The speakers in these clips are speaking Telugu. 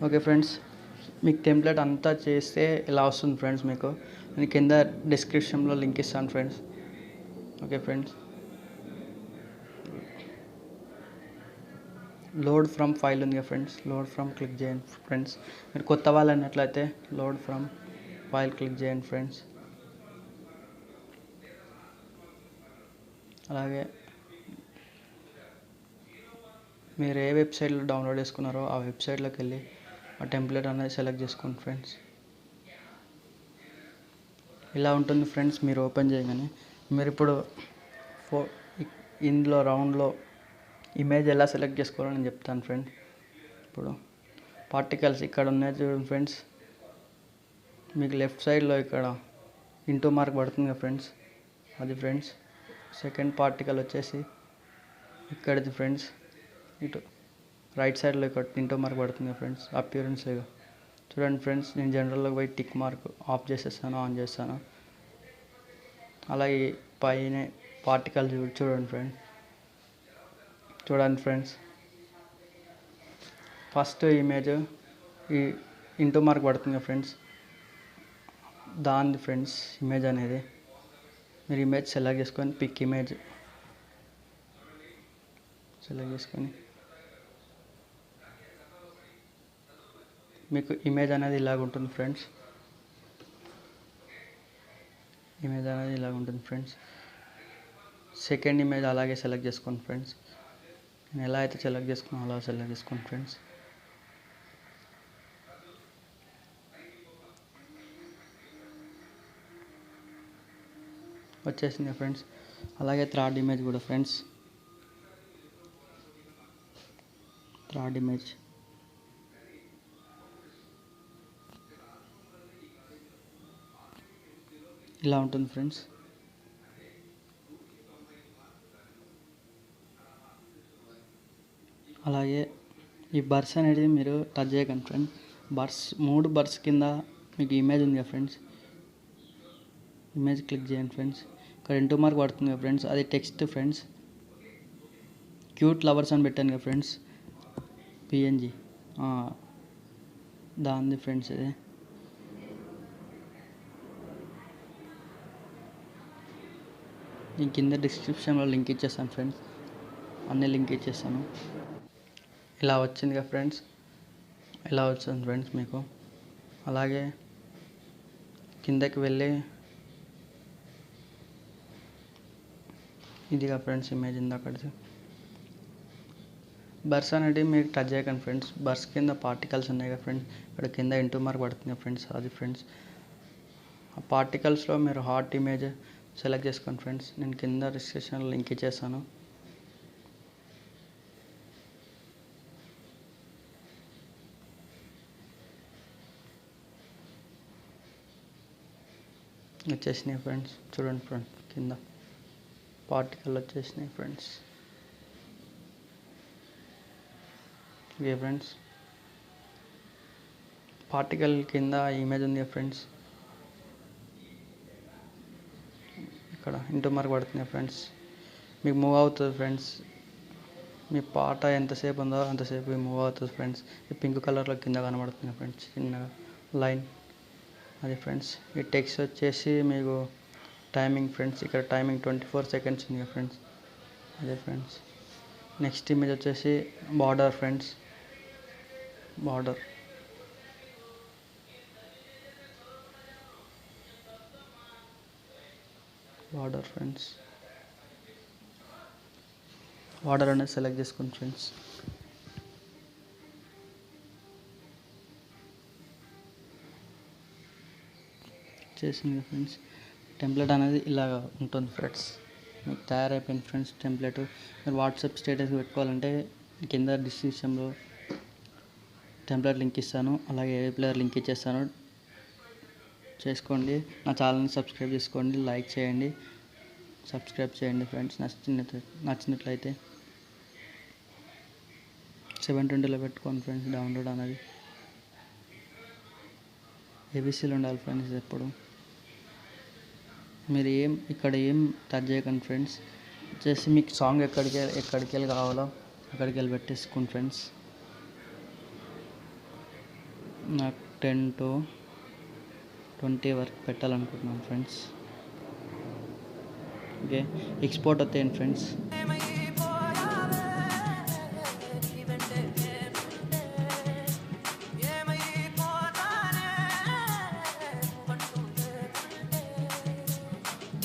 ఓకే ఫ్రెండ్స్, మీకు టెంప్లెట్ అంతా చేస్తే ఇలా వస్తుంది ఫ్రెండ్స్. మీకు నేను కింద డిస్క్రిప్షన్లో లింక్ ఇస్తాను friends. Okay friends, load from file ఉంది కదా ఫ్రెండ్స్, లోడ్ ఫ్రమ్ క్లిక్ చేయండి ఫ్రెండ్స్. మీరు కొత్త వాళ్ళు అన్నట్లయితే లోడ్ ఫ్రమ్ ఫైల్ క్లిక్ చేయండి ఫ్రెండ్స్. అలాగే మీరు ఏ వెబ్సైట్లో డౌన్లోడ్ చేసుకున్నారో ఆ వెబ్సైట్లోకి వెళ్ళి ఆ టెంప్లెట్ అనేది సెలెక్ట్ చేసుకోండి ఫ్రెండ్స్. ఇలా ఉంటుంది ఫ్రెండ్స్. మీరు ఓపెన్ చేయగానే మీరు ఇప్పుడు ఫో ఇందులో రౌండ్లో ఇమేజ్ ఎలా సెలెక్ట్ చేసుకోవాలో నేను చెప్తాను ఫ్రెండ్స్. ఇప్పుడు పార్టికల్స్ ఇక్కడ ఉన్నాయి చూడండి ఫ్రెండ్స్. మీకు లెఫ్ట్ సైడ్లో ఇక్కడ ఇంటూ మార్క్ పడుతుంది కదా ఫ్రెండ్స్, అది ఫ్రెండ్స్. సెకండ్ పార్టికల్ వచ్చేసి ఇక్కడిది ఫ్రెండ్స్. ఇటు రైట్ సైడ్లో ఇక్కడ ఇంటూ మార్క్ పడుతుంది కదా ఫ్రెండ్స్, అపియరెన్స్ లేగా చూడండి ఫ్రెండ్స్. నేను జనరల్లోకి పోయి టిక్ మార్క్ ఆఫ్ చేసేస్తాను, ఆన్ చేస్తాను. అలాగే పైన పార్టికల్ చూడండి ఫ్రెండ్స్. ఫస్ట్ ఇమేజ్ ఈ ఇంటూ మార్క్ పడుతుంది ఫ్రెండ్స్, దాని ఫ్రెండ్స్ ఇమేజ్ అనేది. మీరు ఇమేజ్ సెలెక్ట్ చేసుకొని పిక్ ఇమేజ్ సెలెక్ట్ చేసుకొని మీకు ఇమేజ్ అనేది ఇలాగ ఉంటుంది ఫ్రెండ్స్. ఇమేజ్ అనేది ఇలాగ ఉంటుంది ఫ్రెండ్స్. సెకండ్ ఇమేజ్ అలాగే సెలెక్ట్ చేసుకోండి ఫ్రెండ్స్. నేను ఎలా అయితే సెలెక్ట్ చేసుకున్నా అలా సెలెక్ట్ చేసుకోండి ఫ్రెండ్స్. వచ్చేసింది ఫ్రెండ్స్. అలాగే థర్డ్ ఇమేజ్ కూడా ఫ్రెండ్స్. థర్డ్ ఇమేజ్ ఇలా ఉంటుంది ఫ్రెండ్స్. అలాగే ఈ బర్స్ అనేది మీరు టచ్ చేయకండి ఫ్రెండ్స్. మూడు బర్స్ కింద మీకు ఇమేజ్ ఉంది కదా ఫ్రెండ్స్, ఇమేజ్ క్లిక్ చేయండి ఫ్రెండ్స్. ఇక్కడ ఇంటూ మార్క్ పడుతుంది కదా ఫ్రెండ్స్, అది టెక్స్ట్ ఫ్రెండ్స్. క్యూట్ లవర్స్ అని పెట్టాను కదా ఫ్రెండ్స్, పిఎన్జి దాంది ఫ్రెండ్స్. ఇది నేను కింద డిస్క్రిప్షన్లో లింక్ ఇచ్చేస్తాను ఫ్రెండ్స్, అన్నీ లింక్ ఇచ్చేస్తాను. ఇలా వచ్చింది కదా ఫ్రెండ్స్, ఇలా వచ్చింది ఫ్రెండ్స్ మీకు. అలాగే కిందకి వెళ్ళి ఇదిగా ఫ్రెండ్స్ ఇమేజ్ ఇందాకది. బర్స్ అనేది మీరు టచ్ చేయకండి ఫ్రెండ్స్. బర్స్ కింద పార్టికల్స్ ఉన్నాయి కదా ఫ్రెండ్స్, ఇక్కడ కింద ఇంటూ మార్క్ పడుతుంది కదా ఫ్రెండ్స్, అది ఫ్రెండ్స్. ఆ పార్టికల్స్లో మీరు హార్ట్ ఇమేజ్ సెలెక్ట్ చేసుకోండి ఫ్రెండ్స్. నేను కింద డిస్క్రిప్షన్లో లింక్ ఇచ్చేస్తాను. వచ్చేసినాయి ఫ్రెండ్స్, చూడండి ఫ్రెండ్స్ కింద పార్టికల్ వచ్చేసినాయి ఫ్రెండ్స్. ఓకే ఫ్రెండ్స్, పార్టికల్ కింద ఇమేజ్ ఉంది ఫ్రెండ్స్, ఇక్కడ ఇంటూ మార్క్ పడుతుంది ఫ్రెండ్స్. మీకు మూవ్ అవుతుంది ఫ్రెండ్స్. మీ పాట ఎంతసేపు ఉందో అంతసేపు మూవ్ అవుతుంది ఫ్రెండ్స్. ఈ పింక్ కలర్లో కింద కనబడుతుంది ఫ్రెండ్స్, చిన్న లైన్, అది ఫ్రెండ్స్. ఈ టెక్స్ట్ వచ్చేసి మీకు టైమింగ్ ఫ్రెండ్స్, ఇక్కడ టైమింగ్ 24 సెకండ్స్ ఉంది ఫ్రెండ్స్, అదే ఫ్రెండ్స్. నెక్స్ట్ ఇమేజ్ వచ్చేసి border friends, border friends. Border అనేది సెలెక్ట్ చేసుకోండి ఫ్రెండ్స్. చేసింది ఫ్రెండ్స్. టెంప్లెట్ అనేది ఇలా ఉంటుంది ఫ్రెండ్స్. మీకు తయారైపోయింది ఫ్రెండ్స్ టెంప్లెట్. మీరు వాట్సాప్ స్టేటస్ పెట్టుకోవాలంటే కింద డిస్క్రిప్షన్లో టెంప్లెట్ లింక్ ఇస్తాను, అలాగే ఏ ప్లేయర్ లింక్ ఇచ్చేస్తాను, చేసుకోండి. నా ఛానల్ని సబ్స్క్రైబ్ చేసుకోండి, లైక్ చేయండి, సబ్స్క్రైబ్ చేయండి ఫ్రెండ్స్. నచ్చినట్లయితే 720లో పెట్టుకోండి ఫ్రెండ్స్. డౌన్లోడ్ అనేది ఏబీసీలో ఉండాలి ఫ్రెండ్స్ ఎప్పుడు. మీరు ఇక్కడ ఏం టచ్ చేయకండి ఫ్రెండ్స్. వచ్చేసి మీకు సాంగ్ ఎక్కడికి వెళ్ళి కావాలో అక్కడికి వెళ్ళి పెట్టేసుకోండి ఫ్రెండ్స్. నాకు 10 to 20 వరకు పెట్టాలనుకుంటున్నాను ఫ్రెండ్స్. ఓకే, ఎక్స్పోర్ట్ వస్తాయండి friends.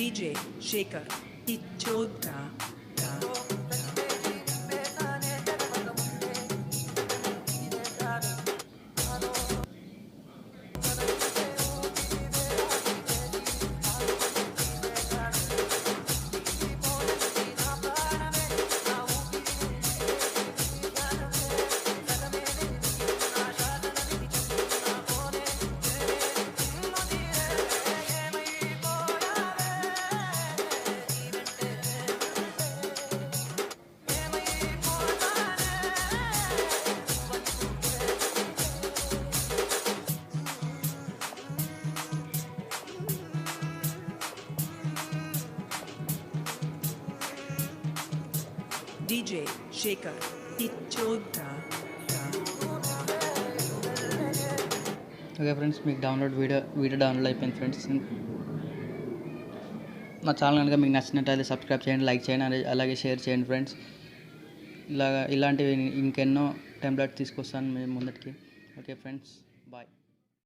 DJ Shaker Ichodra. DJ Shaker Ichodra. Okay friends, మీకు వీడియో డౌన్లోడ్ అయిపోయింది ఫ్రెండ్స్. మా ఛానల్ కనుక మీకు నచ్చినట్లయితే సబ్స్క్రైబ్ చేయండి, లైక్ చేయండి, అలాగే షేర్ చేయండి ఫ్రెండ్స్. ఇలాంటివి ఇంకెన్నో టెంప్లెట్స్ తీసుకొస్తాను మేము ముందటికి. Okay friends.